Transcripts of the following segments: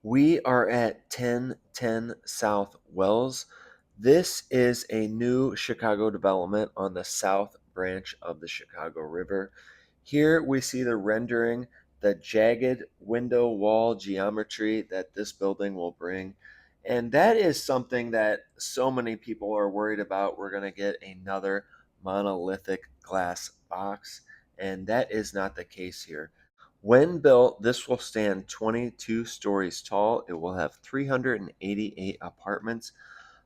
We are at 1010 South Wells. This is a new Chicago development on the south branch of the Chicago River. Here we see the rendering, the jagged window wall geometry that this building will bring. And that is something that so many people are worried about. We're going to get another monolithic glass box, and that is not the case here. When built, this will stand 22 stories tall. It will have 388 apartments.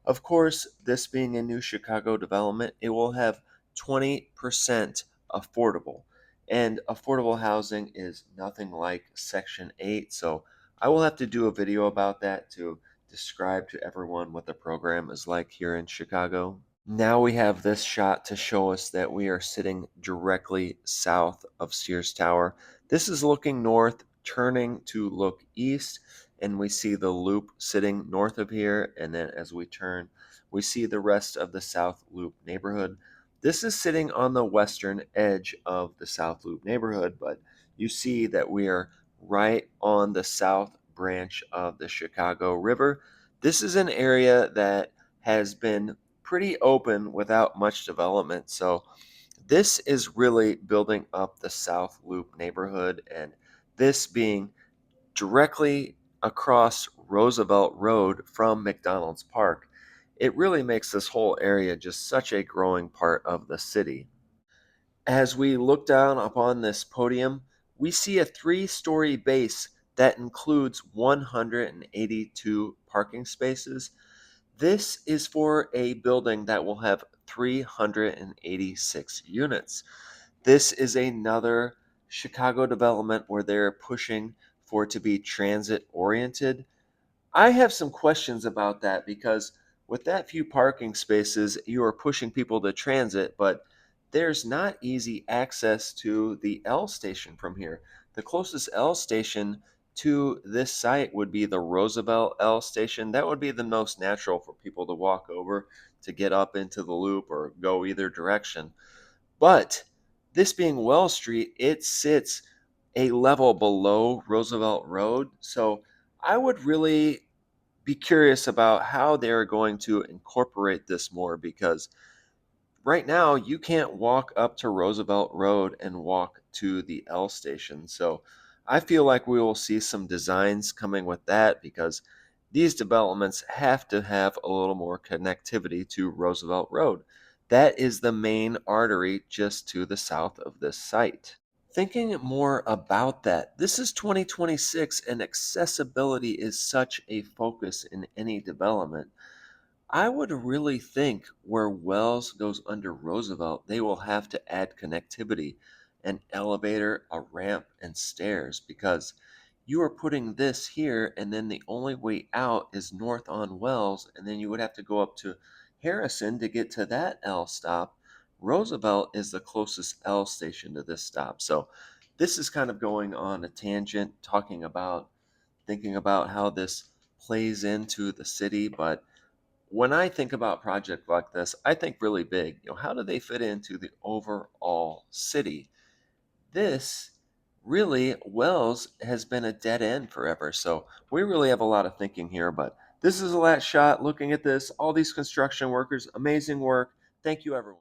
Of course, this being a new Chicago development, it will have 20% affordable. And affordable housing is nothing like Section 8. So I will have to do a video about that to describe to everyone what the program is like here in Chicago. Now we have this shot to show us that we are sitting directly south of Sears Tower. This is looking north, turning to look east, and we see the loop sitting north of here. And then as we turn, we see the rest of the South Loop neighborhood. This is sitting on the western edge of the South Loop neighborhood, but you see that we are right on the south branch of the Chicago River. This is an area that has been pretty open without much development. So this is really building up the South Loop neighborhood, and this being directly across Roosevelt Road from McDonald's Park, it really makes this whole area just such a growing part of the city. As we look down upon this podium, we see a three-story base that includes 182 parking spaces. This is for a building that will have 386 units. This is another Chicago development where they're pushing for it to be transit oriented. I have some questions about that because with that few parking spaces, you are pushing people to transit, but there's not easy access to the L station from here. The closest L station to this site would be the Roosevelt L station. That would be the most natural for people to walk over to get up into the loop or go either direction. But this being Wells Street, it sits a level below Roosevelt Road. So I would really be curious about how they're going to incorporate this more because right now you can't walk up to Roosevelt Road and walk to the L station. So I feel like we will see some designs coming with that because these developments have to have a little more connectivity to Roosevelt Road. That is the main artery just to the south of this site. Thinking more about that, this is 2026 and accessibility is such a focus in any development. I would really think where Wells goes under Roosevelt, they will have to add connectivity, an elevator, a ramp, and stairs because you are putting this here, and then the only way out is north on Wells, and then you would have to go up to Harrison to get to that L stop. Roosevelt is the closest L station to this stop. So this is kind of going on a tangent, talking about thinking about how this plays into the city, but when I think about projects like this, I think really big. How do they fit into the overall city? This really, Wells has been a dead end forever. So we really have a lot of thinking here. But this is a last shot looking at this. All these construction workers, amazing work. Thank you, everyone.